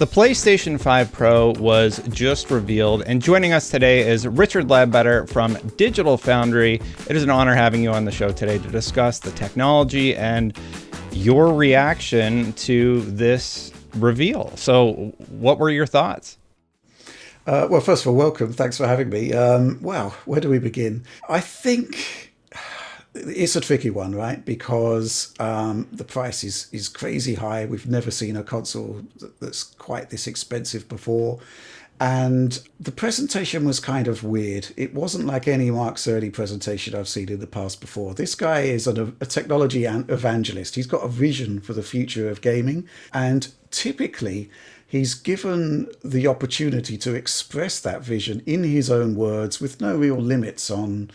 The PlayStation 5 Pro was just revealed, and joining us today is Richard Leadbetter from Digital Foundry. It is an honor having you on the show today to discuss the technology and your reaction to this reveal. So what were your thoughts? Well, first of all, welcome. Thanks for having me. Wow, where do we begin? I think it's a tricky one, right? Because the price is crazy high. We've never seen a console that's quite this expensive before. And the presentation was kind of weird. It wasn't like any Mark Cerny presentation I've seen in the past before. This guy is a technology evangelist. He's got a vision for the future of gaming. And typically, he's given the opportunity to express that vision in his own words with no real limits on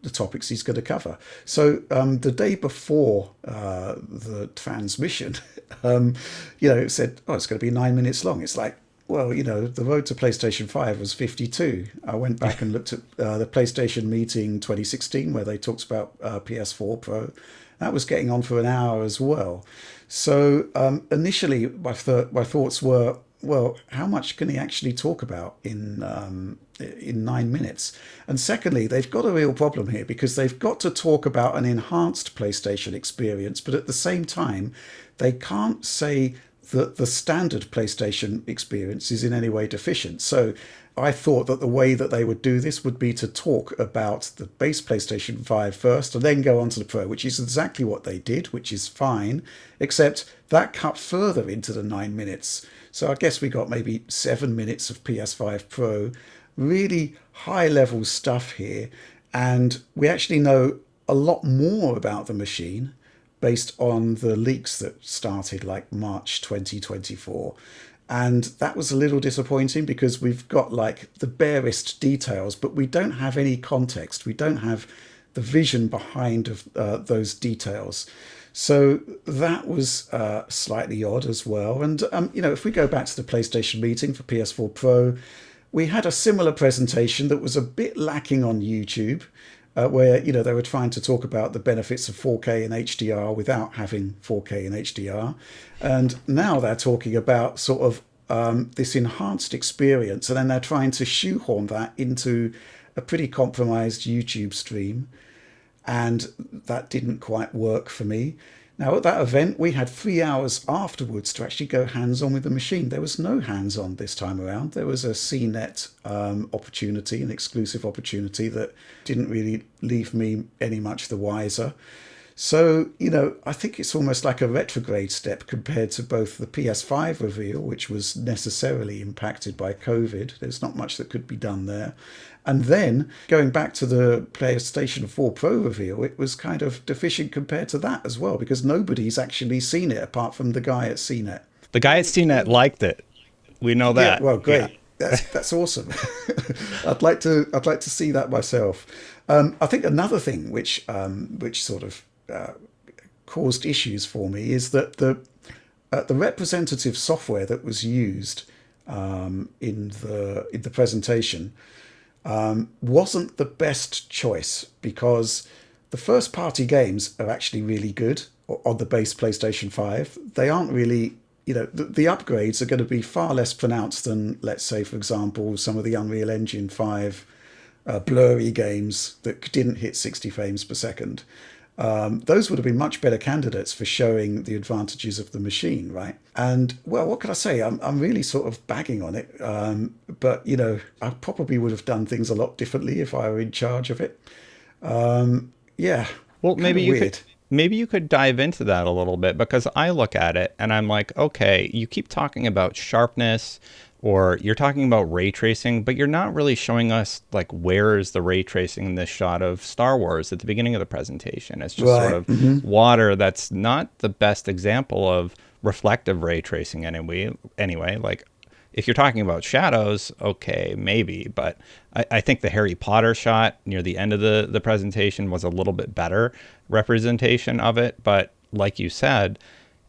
the topics he's going to cover. So the day before the transmission, it said, it's going to be 9 minutes long. It's like, well, the road to PlayStation 5 was 52. I went back and looked at the PlayStation meeting 2016 where they talked about PS4 Pro. That was getting on for an hour as well. So initially, my thoughts were, well, how much can he actually talk about in 9 minutes? And secondly, they've got a real problem here because they've got to talk about an enhanced PlayStation experience, but at the same time, they can't say that the standard PlayStation experience is in any way deficient. So I thought that the way that they would do this would be to talk about the base PlayStation 5 first and then go on to the Pro, which is exactly what they did, which is fine, except that cut further into the 9 minutes. So I guess we got maybe 7 minutes of PS5 Pro, really high-level stuff here, and we actually know a lot more about the machine based on the leaks that started like March 2024. And that was a little disappointing because we've got like the barest details, but we don't have any context. We don't have the vision behind those details. So that was slightly odd as well. And, if we go back to the PlayStation meeting for PS4 Pro, we had a similar presentation that was a bit lacking on YouTube, where, they were trying to talk about the benefits of 4K and HDR without having 4K and HDR. And now they're talking about sort of this enhanced experience, and then they're trying to shoehorn that into a pretty compromised YouTube stream. And that didn't quite work for me. Now, at that event, we had 3 hours afterwards to actually go hands-on with the machine. There was no hands-on this time around. There was a CNET opportunity, an exclusive opportunity that didn't really leave me any much the wiser. So, I think it's almost like a retrograde step compared to both the PS5 reveal, which was necessarily impacted by COVID. There's not much that could be done there. And then going back to the PlayStation 4 Pro reveal, it was kind of deficient compared to that as well, because nobody's actually seen it apart from the guy at CNET. The guy at CNET liked it. We know that. Yeah, well, great. Yeah. That's awesome. I'd like to see that myself. I think another thing which sort of caused issues for me is that the representative software that was used in the presentation wasn't the best choice, because the first party games are actually really good on the base PlayStation 5. They aren't really, the upgrades are going to be far less pronounced than, let's say, for example, some of the Unreal Engine 5 blurry games that didn't hit 60 frames per second. Those would have been much better candidates for showing the advantages of the machine, right? And, well, what can I say? I'm really sort of bagging on it. But, I probably would have done things a lot differently if I were in charge of it. Yeah. Well, maybe you could dive into that a little bit, because I look at it and I'm like, okay, you keep talking about sharpness, or you're talking about ray tracing, but you're not really showing us, like, where is the ray tracing in this shot of Star Wars at the beginning of the presentation. It's just sort of water. That's not the best example of reflective ray tracing anyway. Like, if you're talking about shadows, okay, maybe. But I think the Harry Potter shot near the end of the presentation was a little bit better representation of it. But like you said,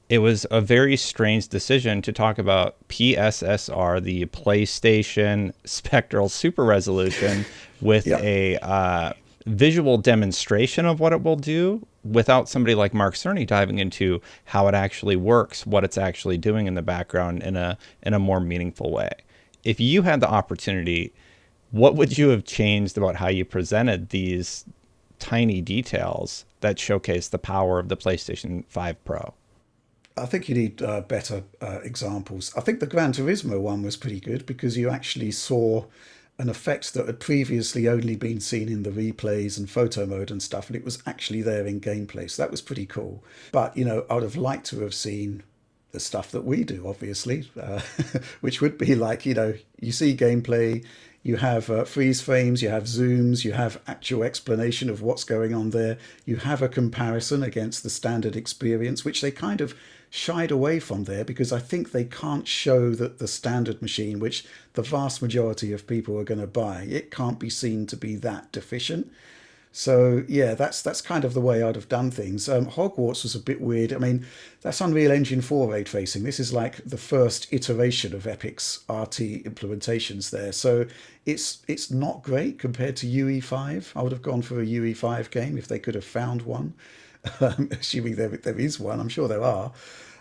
it was a very strange decision to talk about PSSR, the PlayStation Spectral Super Resolution, with a visual demonstration of what it will do, without somebody like Mark Cerny diving into how it actually works, what it's actually doing in the background in a more meaningful way. If you had the opportunity, what would you have changed about how you presented these tiny details that showcase the power of the PlayStation 5 Pro? I think you need better examples. I think the Gran Turismo one was pretty good because you actually saw an effect that had previously only been seen in the replays and photo mode and stuff, and it was actually there in gameplay. So that was pretty cool. But, I would have liked to have seen the stuff that we do, obviously, which would be like, you see gameplay, you have freeze frames, you have zooms, you have actual explanation of what's going on there, you have a comparison against the standard experience, which they kind of shied away from there because I think they can't show that the standard machine, which the vast majority of people are going to buy, it can't be seen to be that deficient. So yeah, that's kind of the way I'd have done things. Hogwarts was a bit weird. I mean, that's Unreal Engine 4 ray tracing. This is like the first iteration of Epic's RT implementations there. So it's not great compared to UE5. I would have gone for a UE5 game if they could have found one. Assuming there is one, I'm sure there are.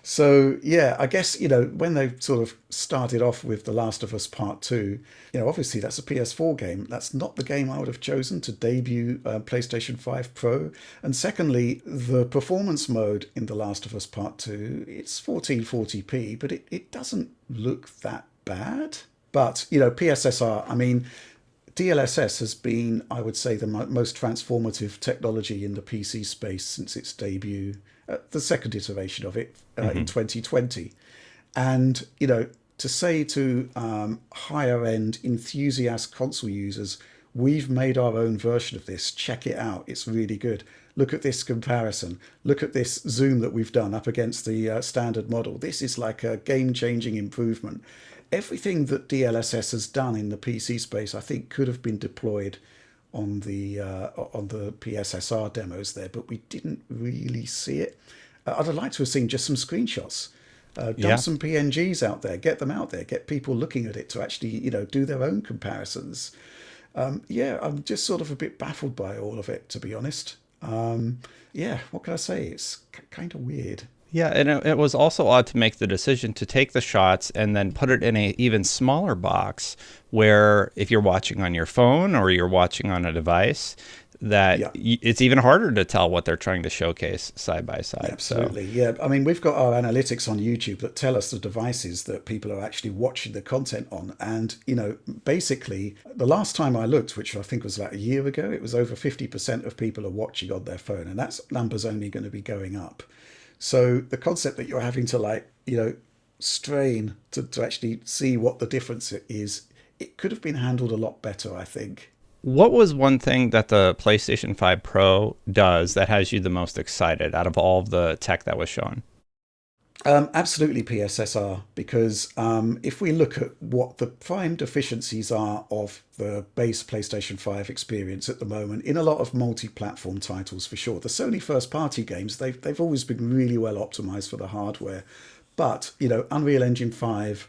So yeah, I guess when they sort of started off with The Last of Us Part 2, obviously that's a PS4 game. That's not the game I would have chosen to debut PlayStation 5 Pro. And secondly, the performance mode in The Last of Us Part 2, it's 1440p, but it doesn't look that bad. But PSSR, I mean, DLSS has been, I would say, the most transformative technology in the PC space since its debut, the second iteration of it in 2020. And, to say to higher end enthusiast console users, we've made our own version of this, check it out, it's really good. Look at this comparison. Look at this zoom that we've done up against the standard model. This is like a game-changing improvement. Everything that DLSS has done in the PC space, I think, could have been deployed on the PSSR demos there, but we didn't really see it. I'd have liked to have seen just some screenshots, dump some PNGs out there, get them out there, get people looking at it to actually, do their own comparisons. Yeah, I'm just sort of a bit baffled by all of it, to be honest. Yeah, what can I say? It's kind of weird. Yeah, and it was also odd to make the decision to take the shots and then put it in a even smaller box where if you're watching on your phone or you're watching on a device, that Yeah. it's even harder to tell what they're trying to showcase side by side. Absolutely, yeah. I mean, we've got our analytics on YouTube that tell us the devices that people are actually watching the content on. And, basically, the last time I looked, which I think was about a year ago, it was over 50% of people are watching on their phone. And that number's only going to be going up. So the concept that you're having to strain to actually see what the difference is, it could have been handled a lot better, I think. What was one thing that the PlayStation 5 Pro does that has you the most excited out of all of the tech that was shown? Absolutely PSSR, because if we look at what the prime deficiencies are of the base PlayStation 5 experience at the moment, in a lot of multi-platform titles for sure, the Sony first-party games, they've always been really well optimized for the hardware. But, Unreal Engine 5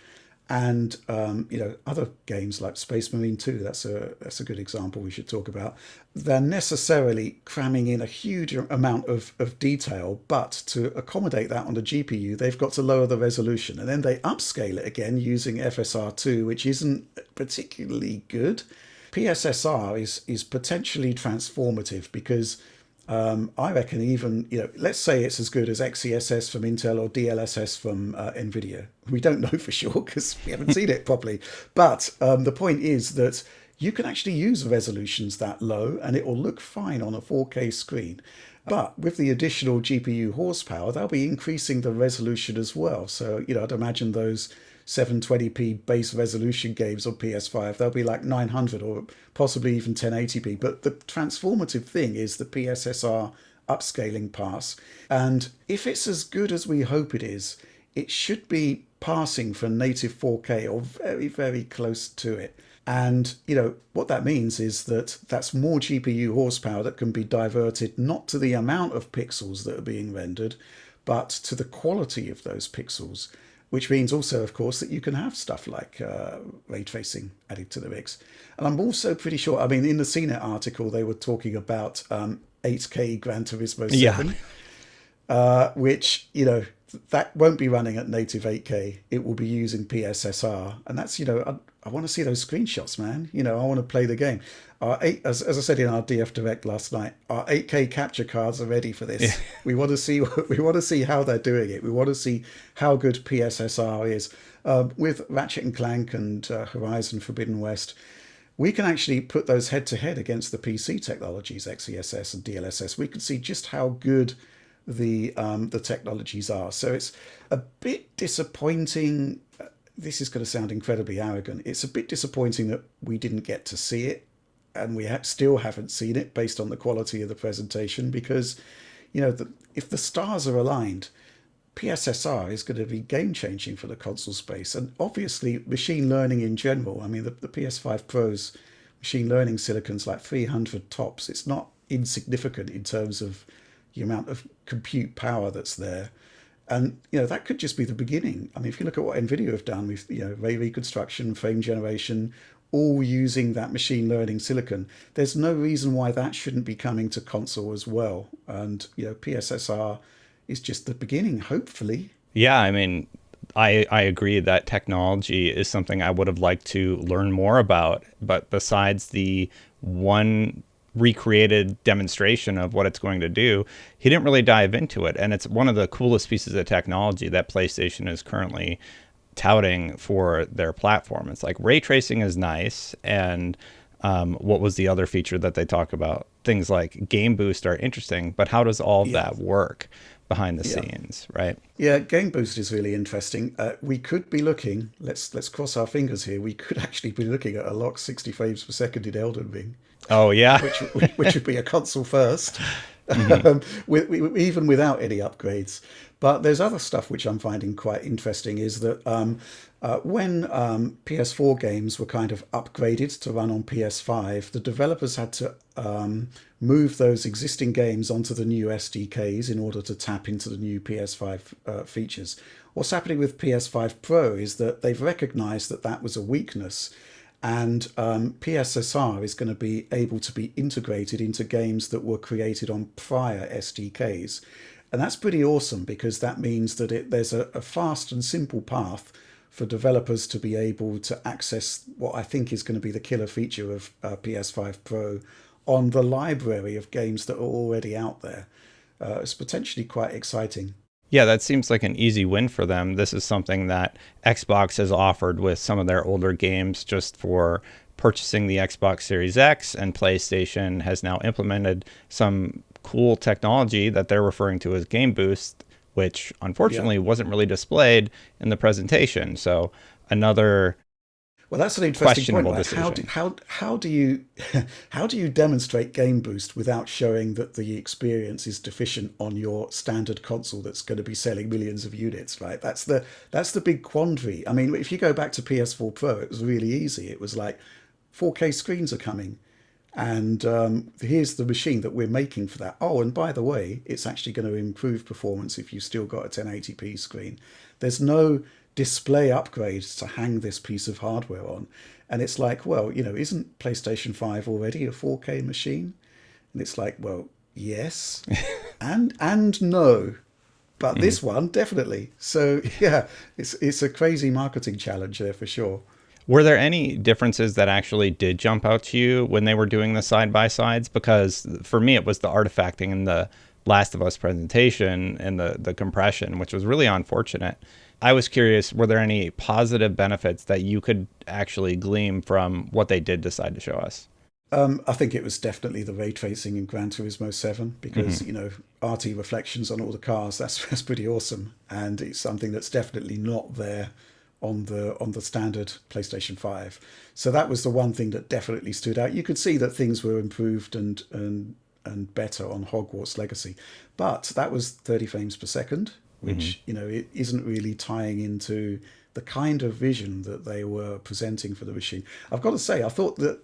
and other games like Space Marine 2, that's a good example we should talk about. They're necessarily cramming in a huge amount of detail, but to accommodate that on the GPU, they've got to lower the resolution, and then they upscale it again using FSR2, which isn't particularly good. PSSR is potentially transformative because I reckon even, let's say it's as good as XeSS from Intel or DLSS from NVIDIA. We don't know for sure because we haven't seen it properly. But the point is that you can actually use resolutions that low and it will look fine on a 4K screen. But with the additional GPU horsepower, they'll be increasing the resolution as well. So, I'd imagine those 720p base resolution games on PS5, they'll be like 900 or possibly even 1080p. But the transformative thing is the PSSR upscaling pass. And if it's as good as we hope it is, it should be passing for native 4K or very, very close to it. And, what that means is that that's more GPU horsepower that can be diverted not to the amount of pixels that are being rendered, but to the quality of those pixels. Which means also, of course, that you can have stuff like ray tracing added to the mix. And I'm also pretty sure, in the CNET article, they were talking about 8K Gran Turismo Yeah. 7, which, that won't be running at native 8K. It will be using PSSR. And that's, I want to see those screenshots, man. I want to play the game. As I said in our DF Direct last night, our 8K capture cards are ready for Yeah. this. We want to see how they're doing it. We want to see how good PSSR is. With Ratchet and Clank and Horizon Forbidden West, we can actually put those head to head against the PC technologies, XeSS and DLSS. We can see just how good the technologies are. So it's a bit disappointing. This is going to sound incredibly arrogant. It's a bit disappointing that we didn't get to see it, and we still haven't seen it based on the quality of the presentation. Because, if the stars are aligned, PSSR is going to be game changing for the console space, and obviously machine learning in general. I mean, the PS5 Pro's machine learning silicon's like 300 tops. It's not insignificant in terms of the amount of compute power that's there. And, that could just be the beginning. I mean, if you look at what NVIDIA have done with, ray reconstruction, frame generation, all using that machine learning silicon, there's no reason why that shouldn't be coming to console as well. And, PSSR is just the beginning, hopefully. Yeah, I mean, I agree that technology is something I would have liked to learn more about. But besides the one recreated demonstration of what it's going to do, he didn't really dive into it. And it's one of the coolest pieces of technology that PlayStation is currently touting for their platform. It's like ray tracing is nice. And what was the other feature that they talk about? Things like Game Boost are interesting, but how does all of that work behind the scenes, right? Yeah, Game Boost is really interesting. We could be looking, let's cross our fingers here, we could actually be looking at a lock 60 frames per second in Elden Ring. Oh, yeah. which would be a console first, even without any upgrades. But there's other stuff which I'm finding quite interesting, is that when PS4 games were kind of upgraded to run on PS5, the developers had to move those existing games onto the new SDKs in order to tap into the new PS5 features. What's happening with PS5 Pro is that they've recognized that that was a weakness, and PSSR is going to be able to be integrated into games that were created on prior SDKs. And that's pretty awesome, because that means that there's a fast and simple path for developers to be able to access what I think is going to be the killer feature of PS5 Pro on the library of games that are already out there. It's potentially quite exciting. Yeah, that seems like an easy win for them. This is something that Xbox has offered with some of their older games just for purchasing the Xbox Series X, and PlayStation has now implemented some cool technology that they're referring to as Game Boost, which unfortunately wasn't really displayed in the presentation. So another that's an interesting point. Like, decision. how do you how do you demonstrate Game Boost without showing that the experience is deficient on your standard console that's going to be selling millions of units? Right, that's the big quandary. I mean, if you go back to PS4 Pro, it was really easy. It was like 4K screens are coming, and here's the machine that we're making for that. Oh, and by the way, it's actually going to improve performance if you've still got a 1080p screen. There's no display upgrades to hang this piece of hardware on. And it's like, well, isn't PlayStation 5 already a 4K machine? And it's like, well, yes, and no. But this one, definitely. So, yeah, it's a crazy marketing challenge there for sure. Were there any differences that actually did jump out to you when they were doing the side-by-sides? Because for me, it was the artifacting in the Last of Us presentation and the compression, which was really unfortunate. I was curious, were there any positive benefits that you could actually glean from what they did decide to show us? I think it was definitely the ray tracing in Gran Turismo 7, because, RT reflections on all the cars, that's pretty awesome. And it's something that's definitely not there on the standard PlayStation 5. So that was the one thing that definitely stood out. You could see that things were improved and better on Hogwarts Legacy, but that was 30 frames per second, which it isn't really tying into the kind of vision that they were presenting for the machine. I've got to say, I thought that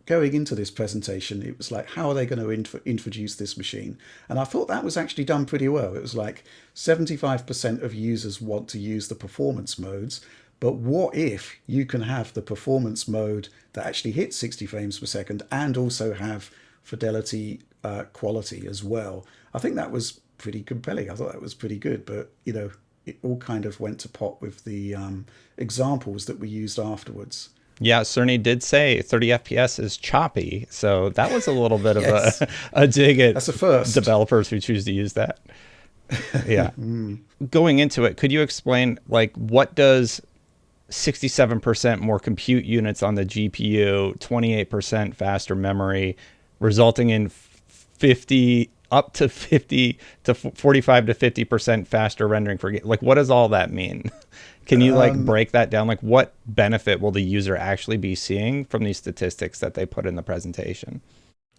going into this presentation, it was like, how are they going to introduce this machine? And I thought that was actually done pretty well. It was like 75% of users want to use the performance modes, but what if you can have the performance mode that actually hits 60 frames per second and also have fidelity quality as well. I think that was pretty compelling. I thought that was pretty good, but it all kind of went to pot with the examples that we used afterwards. Yeah, Cerny did say 30 FPS is choppy, so that was a little bit of Yes, a dig at that's a first. developers who choose to use that. Yeah. Going into it, could you explain like what does 67% more compute units on the GPU, 28% faster memory, resulting in 50 up to 50 to 45 to 50% faster rendering for like what does all that mean? Can you like break that down? Like what benefit will the user actually be seeing from these statistics that they put in the presentation?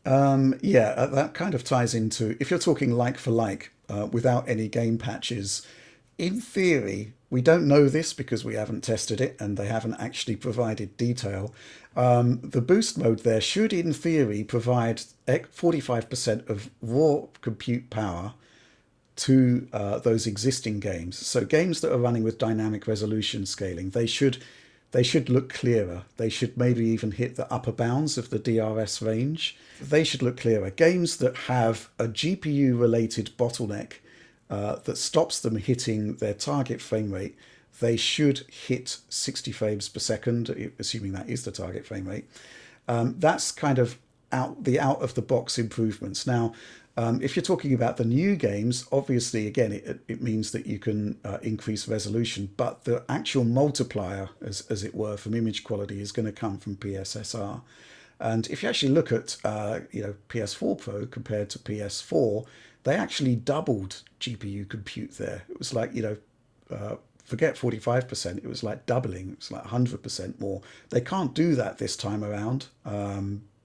Yeah, that kind of ties into if you're talking like for like without any game patches. In theory, we don't know this because we haven't tested it and they haven't actually provided detail. The boost mode there should, in theory, provide 45% of raw compute power to those existing games. So games that are running with dynamic resolution scaling, they should look clearer. They should maybe even hit the upper bounds of the DRS range. They should look clearer. Games that have a GPU related bottleneck that stops them hitting their target frame rate, they should hit 60 frames per second, assuming that is the target frame rate. That's kind of out of the box improvements. Now, if you're talking about the new games, obviously, again, it means that you can increase resolution, but the actual multiplier, as it were, from image quality is going to come from PSSR. And if you actually look at PS4 Pro compared to PS4, they actually doubled GPU compute there. It was like, forget 45%, it was like doubling, it was like 100% more. They can't do that this time around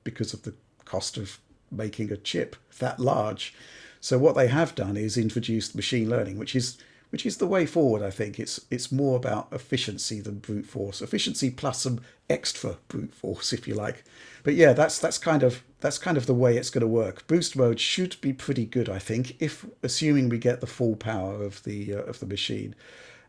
because of the cost of making a chip that large. So what they have done is introduced machine learning, which is the way forward. I think it's more about efficiency than brute force. Efficiency plus some extra brute force, if you like. But yeah, that's kind of the way it's going to work. Boost mode should be pretty good, I think, if assuming we get the full power of the machine,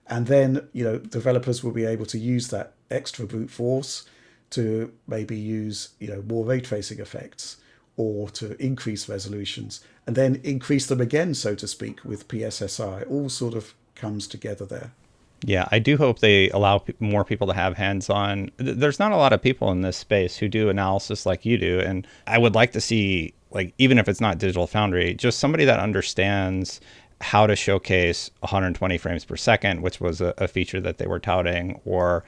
and then developers will be able to use that extra brute force to maybe use more ray tracing effects or to increase resolutions and then increase them again, so to speak, with PSSR. It all sort of comes together there. Yeah, I do hope they allow more people to have hands-on. There's not a lot of people in this space who do analysis like you do, and I would like to see, like, even if it's not Digital Foundry, just somebody that understands how to showcase 120 frames per second, which was a feature that they were touting, or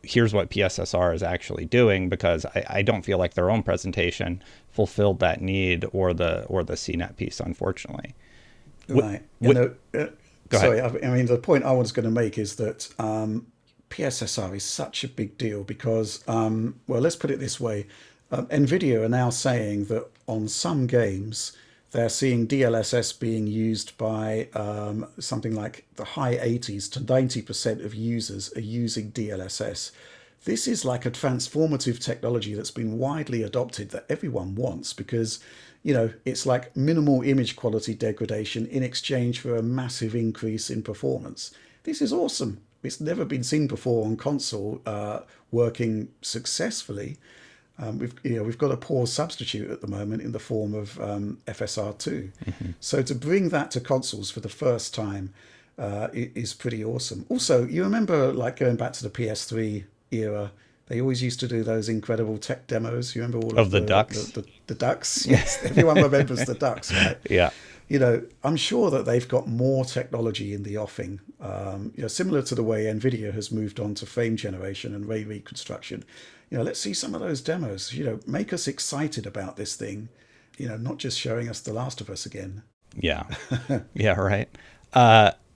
here's what PSSR is actually doing, because I don't feel like their own presentation fulfilled that need or the CNET piece, unfortunately. Right. Go Sorry, ahead. I mean, the point I was going to make is that PSSR is such a big deal because, well, let's put it this way. NVIDIA are now saying that on some games, they're seeing DLSS being used by something like the high 80s to 90% of users are using DLSS. This is like a transformative technology that's been widely adopted that everyone wants because it's like minimal image quality degradation in exchange for a massive increase in performance. This is awesome. It's never been seen before on console working successfully. We've got a poor substitute at the moment in the form of FSR2. Mm-hmm. So to bring that to consoles for the first time is pretty awesome. Also, you remember like going back to the PS3 era, they always used to do those incredible tech demos. You remember all Of of the ducks? the ducks? Yes, everyone remembers the ducks, right? Yeah. I'm sure that they've got more technology in the offing, similar to the way NVIDIA has moved on to frame generation and ray reconstruction. Let's see some of those demos, make us excited about this thing, not just showing us The Last of Us again. Yeah. Yeah, right.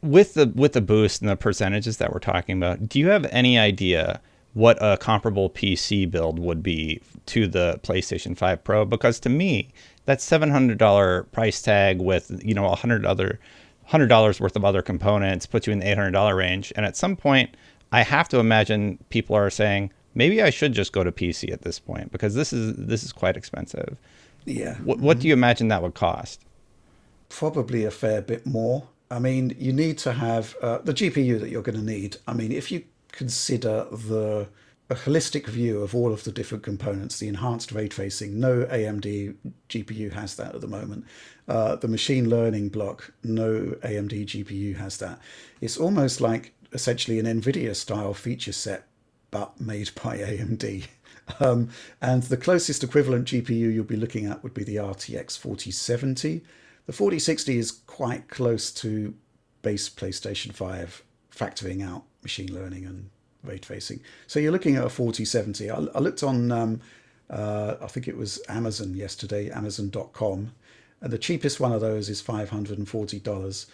With the boost and the percentages that we're talking about, do you have any idea what a comparable PC build would be to the PlayStation 5 Pro? Because to me, that $700 price tag with $100 worth of other components puts you in the $800 range. And at some point, I have to imagine people are saying, maybe I should just go to PC at this point because this is quite expensive. Yeah. What do you imagine that would cost? Probably a fair bit more. I mean, you need to have the GPU that you're going to need. I mean, if you consider a holistic view of all of the different components, the enhanced ray tracing. No AMD GPU has that at the moment. The machine learning block, no AMD GPU has that. It's almost like essentially an NVIDIA style feature set, but made by AMD. And the closest equivalent GPU you'll be looking at would be the RTX 4070. The 4060 is quite close to base PlayStation 5, factoring out machine learning and ray tracing. So you're looking at a 4070. I looked on, I think it was Amazon yesterday, Amazon.com, and the cheapest one of those is $540.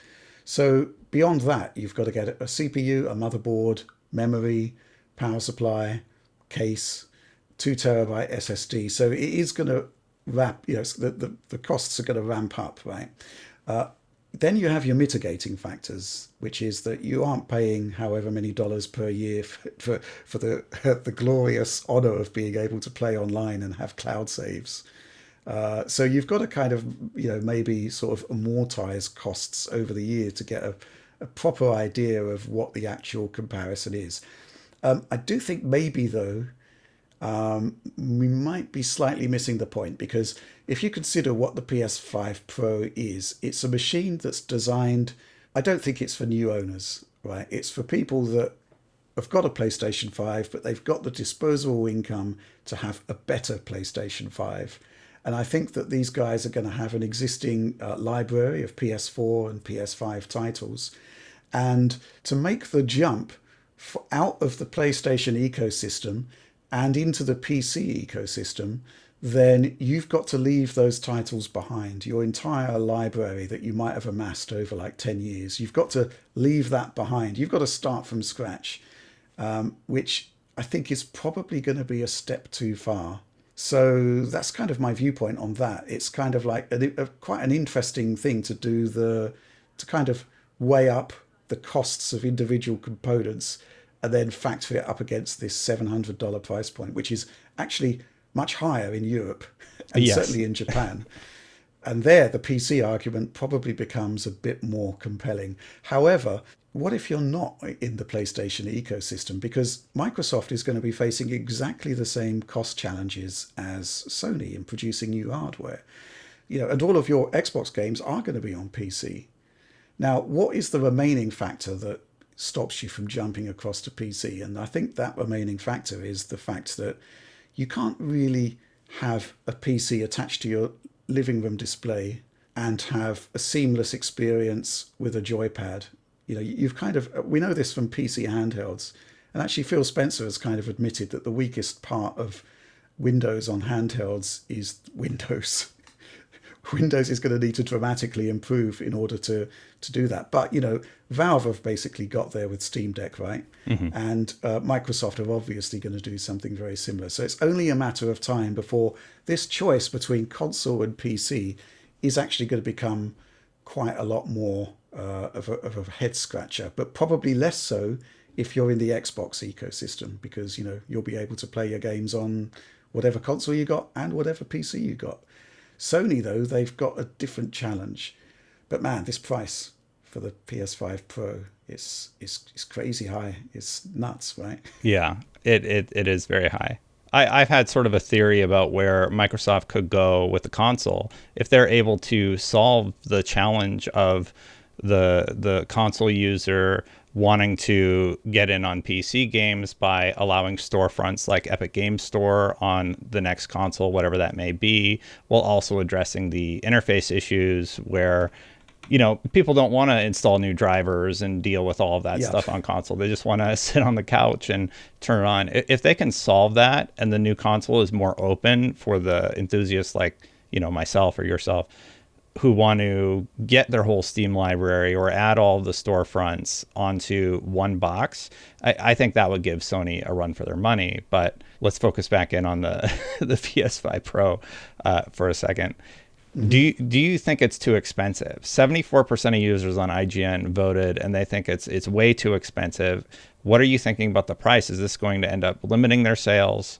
So beyond that, you've got to get a CPU, a motherboard, memory, power supply, case, 2 terabyte SSD. So it is going to the costs are going to ramp up, right? Then you have your mitigating factors, which is that you aren't paying however many dollars per year for the the glorious honor of being able to play online and have cloud saves. So you've got to kind of, maybe sort of amortize costs over the year to get a proper idea of what the actual comparison is. I do think maybe, though, we might be slightly missing the point, because if you consider what the PS5 Pro is, it's a machine that's designed, I don't think it's for new owners, right? It's for people that have got a PlayStation 5, but they've got the disposable income to have a better PlayStation 5. And I think that these guys are going to have an existing library of PS4 and PS5 titles. And to make the jump out of the PlayStation ecosystem and into the PC ecosystem, then you've got to leave those titles behind. Your entire library that you might have amassed over like 10 years, you've got to leave that behind. You've got to start from scratch, which I think is probably going to be a step too far. So that's kind of my viewpoint on that. It's kind of like quite an interesting thing to do, to kind of weigh up the costs of individual components and then factor it up against this $700 price point, which is actually much higher in Europe and Yes. certainly in Japan. And there, the PC argument probably becomes a bit more compelling. However, what if you're not in the PlayStation ecosystem? Because Microsoft is going to be facing exactly the same cost challenges as Sony in producing new hardware. And all of your Xbox games are going to be on PC. Now, what is the remaining factor that stops you from jumping across to PC? And I think that remaining factor is the fact that you can't really have a PC attached to your living room display and have a seamless experience with a joypad. We know this from PC handhelds, and actually Phil Spencer has kind of admitted that the weakest part of Windows on handhelds is Windows. Windows is going to need to dramatically improve in order to do that. But, Valve have basically got there with Steam Deck, right? Mm-hmm. And Microsoft are obviously going to do something very similar. So it's only a matter of time before this choice between console and PC is actually going to become quite a lot more of a head scratcher, but probably less so if you're in the Xbox ecosystem, because, you'll be able to play your games on whatever console you got and whatever PC you got. Sony, though, they've got a different challenge. But man, this price for the PS5 Pro is crazy high. It's nuts, right? Yeah, it is very high. I've had sort of a theory about where Microsoft could go with the console if they're able to solve the challenge of the console user wanting to get in on PC games by allowing storefronts like Epic Games Store on the next console, whatever that may be, while also addressing the interface issues where, people don't want to install new drivers and deal with all of that stuff on console. They just want to sit on the couch and turn it on. If they can solve that and the new console is more open for the enthusiasts like, myself or yourself, who want to get their whole Steam library or add all the storefronts onto one box, I think that would give Sony a run for their money. But let's focus back in on the the PS5 Pro for a second. Mm-hmm. Do you think it's too expensive? 74% of users on IGN voted, and they think it's way too expensive. What are you thinking about the price? Is this going to end up limiting their sales?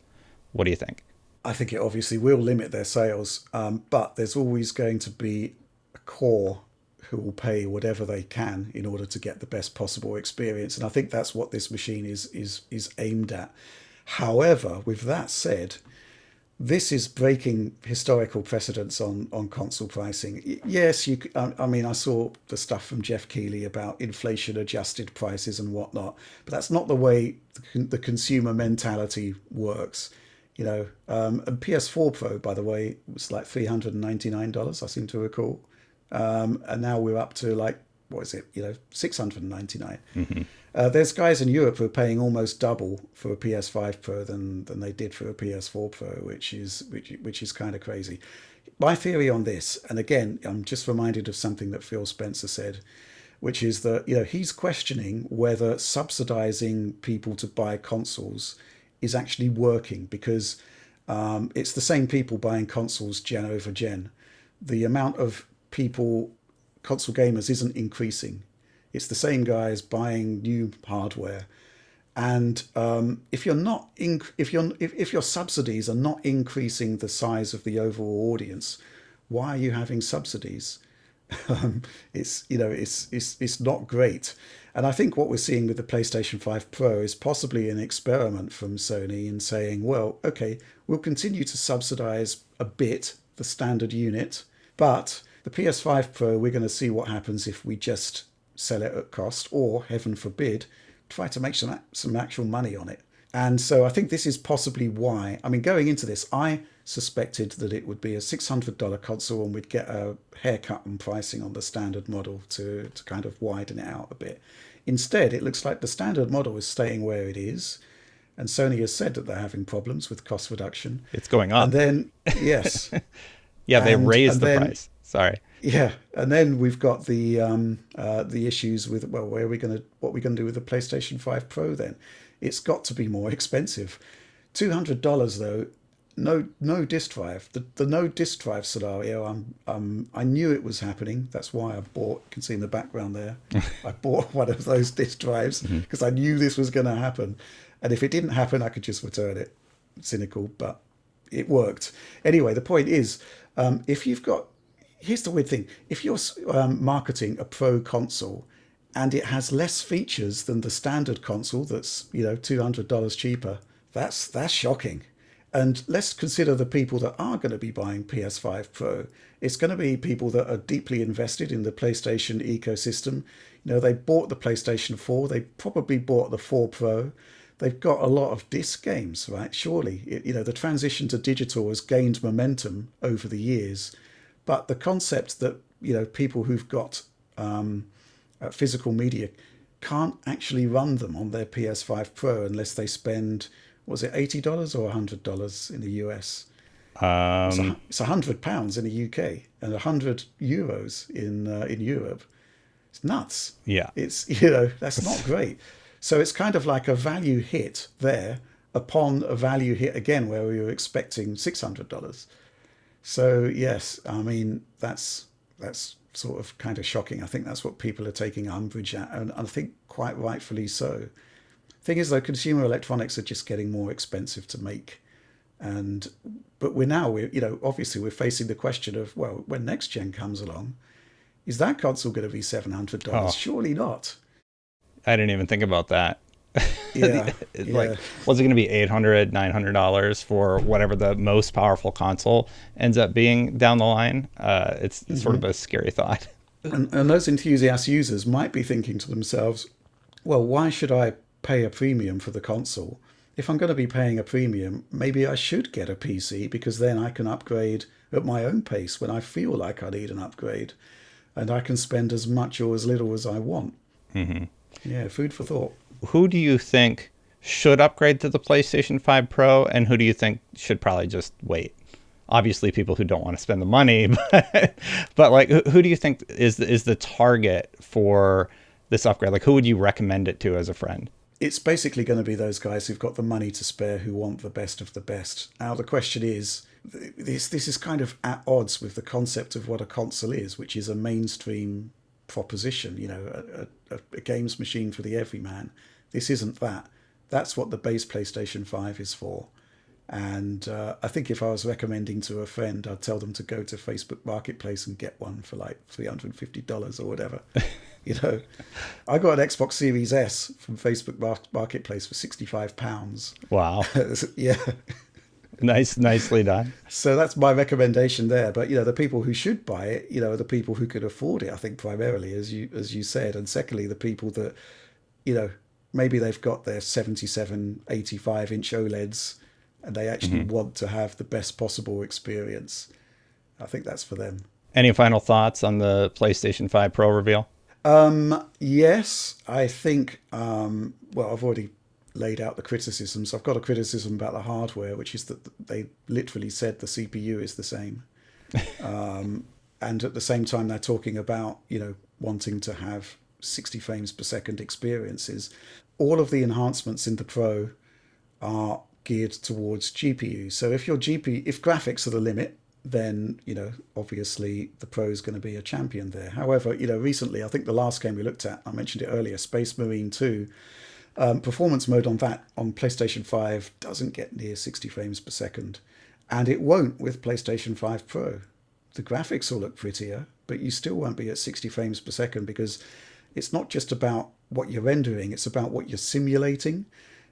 What do you think? I think it obviously will limit their sales, but there's always going to be a core who will pay whatever they can in order to get the best possible experience. And I think that's what this machine is aimed at. However, with that said, this is breaking historical precedents on console pricing. Yes, I mean, I saw the stuff from Jeff Keighley about inflation-adjusted prices and whatnot, but that's not the way the consumer mentality works. And PS4 Pro, by the way, was like $399, I seem to recall, and now we're up to like, what is it? $699. There's guys in Europe who are paying almost double for a PS5 Pro than they did for a PS4 Pro, which is kind of crazy. My theory on this, and again, I'm just reminded of something that Phil Spencer said, which is that he's questioning whether subsidizing people to buy consoles is actually working, because it's the same people buying consoles gen over gen. The amount of people, console gamers, isn't increasing. It's the same guys buying new hardware, and if your subsidies are not increasing the size of the overall audience, why are you having subsidies? It's not great. And I think what we're seeing with the PlayStation 5 Pro is possibly an experiment from Sony in saying, well, okay, we'll continue to subsidize a bit the standard unit, but the PS5 Pro, we're going to see what happens if we just sell it at cost, or, heaven forbid, try to make some actual money on it. And so I think this is possibly why. I mean, going into this, I suspected that it would be a $600 console and we'd get a haircut on pricing on the standard model to kind of widen it out a bit. Instead, it looks like the standard model is staying where it is. And Sony has said that they're having problems with cost reduction. It's going up. And then, yes. Yeah, they raised the price. Sorry. Yeah, and then we've got the issues with, well, what are we going to do with the PlayStation 5 Pro then? It's got to be more expensive. $200 though, no disk drive. The no disk drive scenario, I knew it was happening. That's why I bought, you can see in the background there, I bought one of those disk drives because I knew this was going to happen. And if it didn't happen, I could just return it. Cynical, but it worked. Anyway, the point is, if you've got, here's the weird thing. If you're marketing a pro console and it has less features than the standard console that's, $200 cheaper, that's shocking. And let's consider the people that are going to be buying PS5 Pro. It's going to be people that are deeply invested in the PlayStation ecosystem. They bought the PlayStation 4. They probably bought the 4 Pro. They've got a lot of disc games, right? Surely, the transition to digital has gained momentum over the years. But the concept that, people who've got physical media can't actually run them on their PS5 Pro unless they spend, was it $80 or $100 in the US? It's £100 in the UK and €100 in Europe. It's nuts. Yeah. It's, that's not great. So it's kind of like a value hit there upon a value hit again where we were expecting $600. So yes, I mean, that's sort of kind of shocking. I think that's what people are taking umbrage at, and I think quite rightfully so. Thing is, though, consumer electronics are just getting more expensive to make, but obviously we're facing the question of, well, when next gen comes along, is that console going to be $700? Oh. Surely not. I didn't even think about that. Yeah, Like, was it going to be $800, $900 for whatever the most powerful console ends up being down the line? It's sort of a scary thought. And those enthusiast users might be thinking to themselves, well, why should I pay a premium for the console? If I'm going to be paying a premium, maybe I should get a PC, because then I can upgrade at my own pace when I feel like I need an upgrade, and I can spend as much or as little as I want. Mm-hmm. Yeah, food for thought. Who do you think should upgrade to the PlayStation 5 Pro, and who do you think should probably just wait? Obviously, people who don't want to spend the money, but like, who do you think is the target for this upgrade? Like, who would you recommend it to as a friend? It's basically going to be those guys who've got the money to spare, who want the best of the best. Now, the question is, this is kind of at odds with the concept of what a console is, which is a mainstream proposition, a games machine for the everyman. This isn't that. That's what the base PlayStation 5 is for. And I think if I was recommending to a friend, I'd tell them to go to Facebook Marketplace and get one for like $350 or whatever. You know, I got an Xbox Series S from Facebook Marketplace for £65. Wow. Yeah. Nicely done. So that's my recommendation there. But the people who should buy it, are the people who could afford it. I think primarily, as you said, and secondly, the people that, maybe they've got their 77, 85-inch OLEDs, and they actually want to have the best possible experience. I think that's for them. Any final thoughts on the PlayStation 5 Pro reveal? Yes, I think. Well, I've already laid out the criticisms. I've got a criticism about the hardware, which is that they literally said the CPU is the same. And at the same time, they're talking about, wanting to have 60 frames per second experiences. All of the enhancements in the Pro are geared towards GPU. So if graphics are the limit, then, obviously the Pro is going to be a champion there. However, recently, I think the last game we looked at, I mentioned it earlier, Space Marine 2, performance mode on that on PlayStation 5 doesn't get near 60 frames per second, and it won't with PlayStation 5 Pro. The graphics will look prettier, but you still won't be at 60 frames per second because it's not just about what you're rendering, it's about what you're simulating.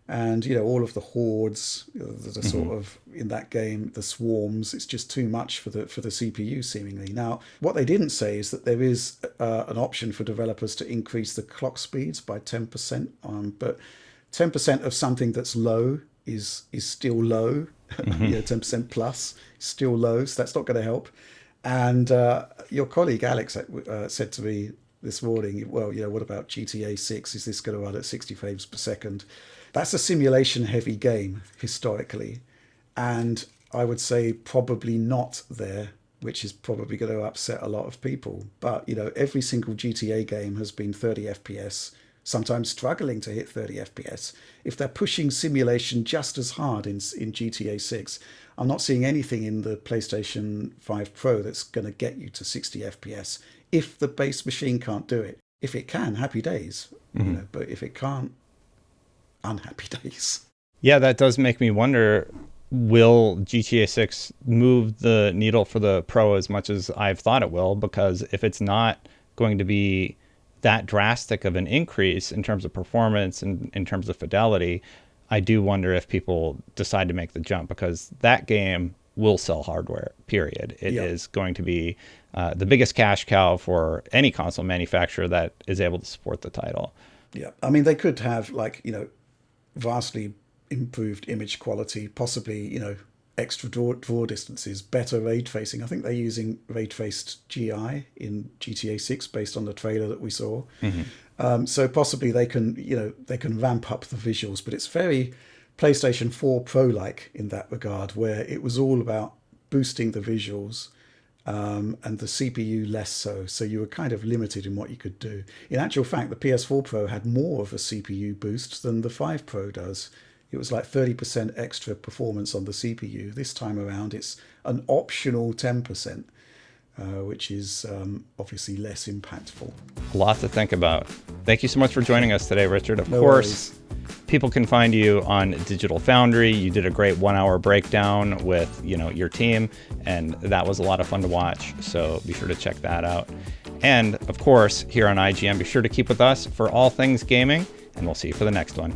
And, all of the hordes that are sort of in that game, the swarms, it's just too much for the CPU seemingly. Now, what they didn't say is that there is an option for developers to increase the clock speeds by 10%. But 10% of something that's low is still low. 10% plus is still low, so that's not going to help. And your colleague Alex said to me this morning, well, what about GTA 6? Is this going to run at 60 frames per second? That's a simulation-heavy game, historically. And I would say probably not there, which is probably going to upset a lot of people. But, every single GTA game has been 30 FPS, sometimes struggling to hit 30 FPS. If they're pushing simulation just as hard in GTA 6, I'm not seeing anything in the PlayStation 5 Pro that's going to get you to 60 FPS if the base machine can't do it. If it can, happy days. But if it can't, unhappy days. Yeah, that does make me wonder, will GTA 6 move the needle for the Pro as much as I've thought it will? Because if it's not going to be that drastic of an increase in terms of performance and in terms of fidelity, I do wonder if people decide to make the jump, because that game will sell hardware, period. It is going to be the biggest cash cow for any console manufacturer that is able to support the title. Yeah, I mean, they could have vastly improved image quality, possibly, extra draw distances, better ray tracing. I think they're using ray traced GI in GTA 6 based on the trailer that we saw. So possibly they can ramp up the visuals, but it's very PlayStation 4 Pro-like in that regard, where it was all about boosting the visuals, and the CPU less so. So you were kind of limited in what you could do. In actual fact, the PS4 Pro had more of a CPU boost than the 5 Pro does. It was like 30% extra performance on the CPU. This time around, it's an optional 10%, which is obviously less impactful. A lot to think about. Thank you so much for joining us today, Richard. Of course, worries. People can find you on Digital Foundry. You did a great 1-hour breakdown with, your team, and that was a lot of fun to watch. So be sure to check that out. And of course, here on IGN, be sure to keep with us for all things gaming, and we'll see you for the next one.